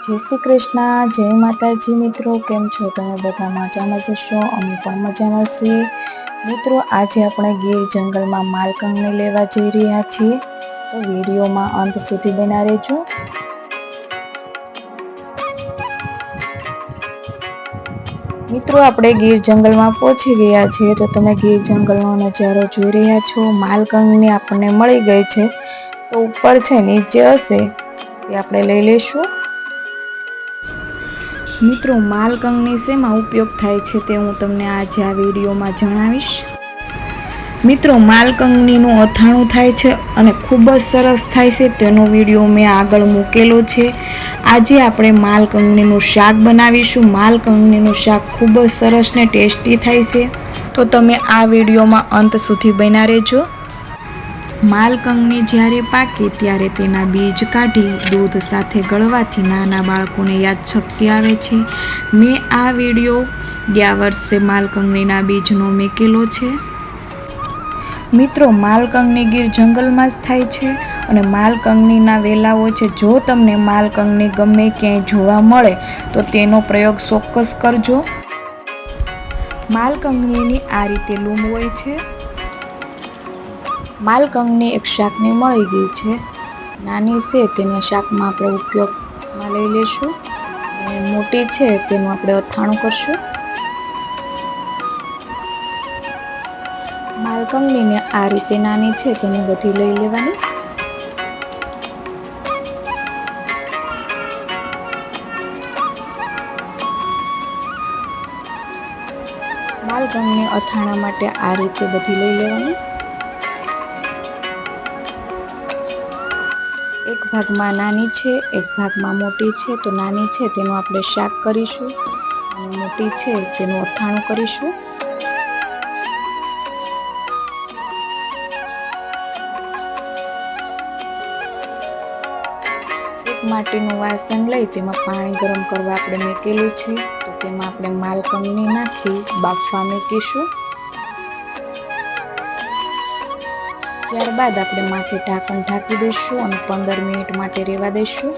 जय श्री कृष्ण जय माताजी। मित्रों केम छो तमे बधा मजामां हशो? अमे पण मजामां छीए। मित्रों आज अपने गीर जंगल में मालकंग ने लेवा जई रह्या छीए, तो विडियो में अंत सुधी बना रहेजो। मित्रों आपणे गीर जंगल में पहुंची गया छे, तो तमे गीर जंगल नो नजारो जोई रह्या छो। मालकंग ने आपने मळी गई छे, तो ऊपर छे नीचे हशे ते आपणे लई लेशुं। मित्रों मालकंगनी शेमां उपयोग थाय छे ते हूँ तमने आज आ विडियो में जणावीश। मित्रों मालकंगनीनुं અથાણું थाय छे अने खूब ज सरस थाय छे, तेनो विडियो मैं आगळ मूकेलो छे। आजे आपणे मालकंगनीनुं शाक बनावीशुं। मालकंगनीनुं शाक खूब ज सरस ने टेस्टी थाय छे, तो तमे आ विडियो में अंत सुधी बन्या रहेजो। मालकंगनी ज्यारे पाके त्यारे तेना बीज काढी दूध साथे गळवाथी नाना बाळकोने यादशक्ति आवे छे। मैं आ विडियो गया वर्षे मालकंगनीना बीजनो मूकेलो छे। मित्रों मालकंगनी गीर जंगल में ज थाय छे अने मालकंगनीना वेलाओ छे। जो तमने मालकंगनी गमे क्यांय जोवा मळे तो तेनो प्रयोग चोक्कस करजो। मालकंगनीनी आ रीते लूम होय छे। मालकंगनी एक शाकनी मळी गई छे। नानी छे तेने शाकमां आपणे उपयोगमां लई लेशुं अने मोटी छे तेनुं आपणे અથાણું करशुं। मालकंगनीने आ रीते नानी छे तेने बधी लई लेवानी। मालकंगनी અથાણા माटे आ रीते बधी लई लेवानी। एक भाग में नानी छे एक भाग में मोटी छे, तो नानी छे तेनुं आपणे शाक करीशुं अने मोटी छे तेनुं અથાણું करीशुं। एक माटीनुं वासण लई तेमां पाणी गरम करवा आपणे मूकेલું छे, तो तेमां आपणे मालकंगनी नाखी बाफवा मूकीशुं। त्यारबाद आपणे माथे ढांकण ढांकी दईशुं अने 15 मिनिट माटे रेवा दईशुं।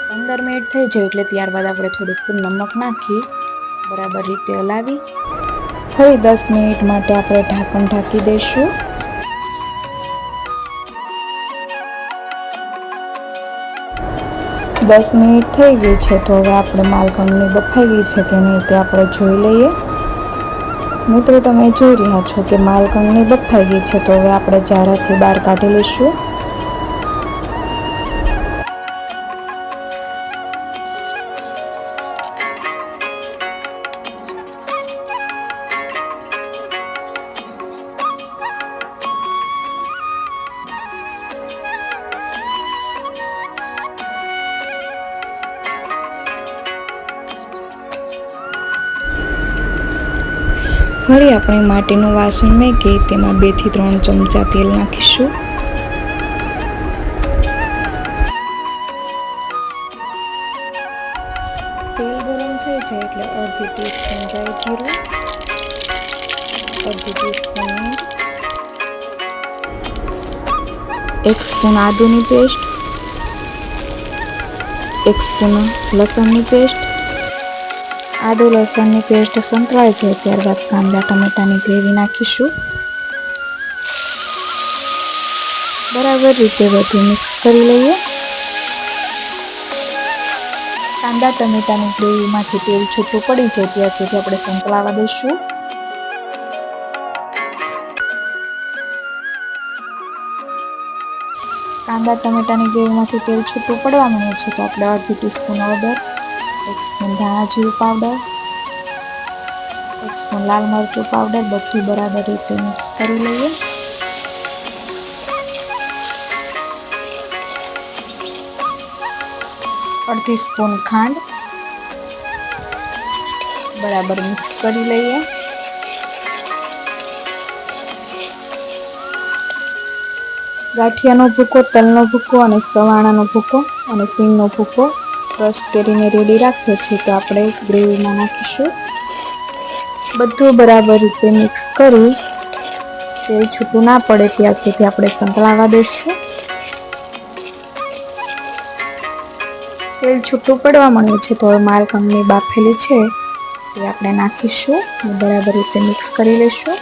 15 मिनिट थई जाय एटले त्यारबाद आपणे थोडुं नमक नाखी बराबर रीते हलावी फरी 10 मिनिट माटे आपणे ढांकण ढांकी दईशुं। 10 मिनिट थई गई छे, तो हवे आपणे मालकंगनी बफाई गई छे के नहीं ते आपणे जोई लईए। मित्रों तमे जोई रह्या छो के मालकंगनी बफाई गई छे, तो हवे आपणे जाराथी बहार काढी लेशुं। फरी આપણે માટીનું વાસણ મૂકી તેમાં 2 થી 3 ચમચા તેલ નાખીશું। તેલ ગરમ થઈ જાય એટલે અડધી ટીસ્પૂન રાઈ જીરું, અડધી ટીસ્પૂન મીઠ, 1 સ્પૂન આદુની પેસ્ટ, 1 સ્પૂન લસણની પેસ્ટ। आदू लसण की पेस्ट संतळाई जाए त्यारबाद कांदा टमेटानी ग्रेवी नाखीशुं। बराबर रीते बधुं मिक्स करी लईए। कांदा टमेटानी ग्रेवीमांथी तेल छूटुं पड़ी जाए त्यार सुधी आपणे संतळावा दईशुं। कांदा टमेटानी ग्रेवीमांथी तेल छूटुं पड़वा मांड्युं छे तो आपणे अर्धी टीस्पून हळदर, 1 स्पून धाणा जीरुं पाउडर, 1 स्पून लाल मरचुं पाउडर बधुं बराबर रीते मिक्स करी लईए। अर्धी स्पून खांड बराबर मिक्स करी लईए। गाठियानो भूको, तलनो भूको अने सवाणानो भूको अने सींगनो भूको क्रश करीने रेडी राख्यो छे, तो आपणे ग्रेवीमां नाखीशुं। बधुं बराबर रीते मिक्स करी तेल छूटुं ना पड़े त्यार सुधी आपणे संतळावा दईशुं। તેલ છૂટું પડવા માંડ્યું છે તો હવે માલકંગની બાફેલી છે એ આપણે નાખીશું અને બરાબર રીતે મિક્સ કરી લઈશું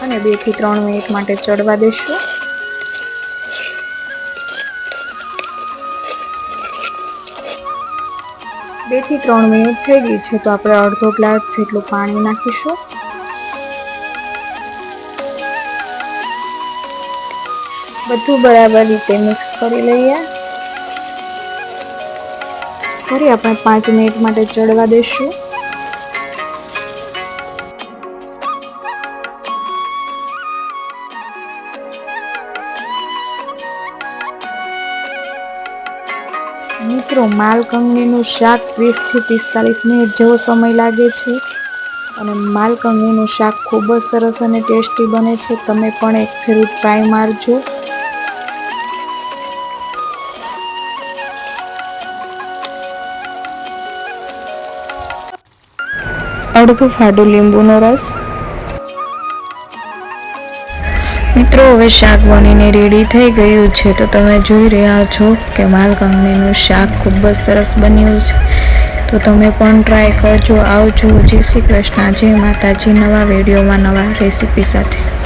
અને 2 થી 3 મિનિટ માટે ચડવા દઈશું. બે થી 3 મિનિટ થઈ ગઈ છે તો આપણે અડધો ગ્લાસ જેટલું પાણી નાખીશું. બધું બરાબર રીતે મિક્સ કરી લઈએ. ફરી આપણે 5 મિનિટ માટે ચડવા દઈશું. મિત્રો માલકંગનીનું શાક 30 થી 45 મિનિટ જેવો સમય લાગે છે અને માલકંગનીનું શાક ખૂબ જ સરસ અને ટેસ્ટી બને છે. તમે પણ એક ફેરું ટ્રાય મારજો. અડધું ફાડું લીંબુનો રસ. મિત્રો હવે શાક બનીને રેડી થઈ ગયું છે તો તમે જોઈ રહ્યા છો કે માલકંગનીનું શાક ખૂબ જ સરસ બન્યું છે. તો તમે પણ ટ્રાય કરજો. આવજો. જય શ્રી કૃષ્ણ. જય માતાજી. નવા વિડીયોમાં નવા રેસીપી સાથે.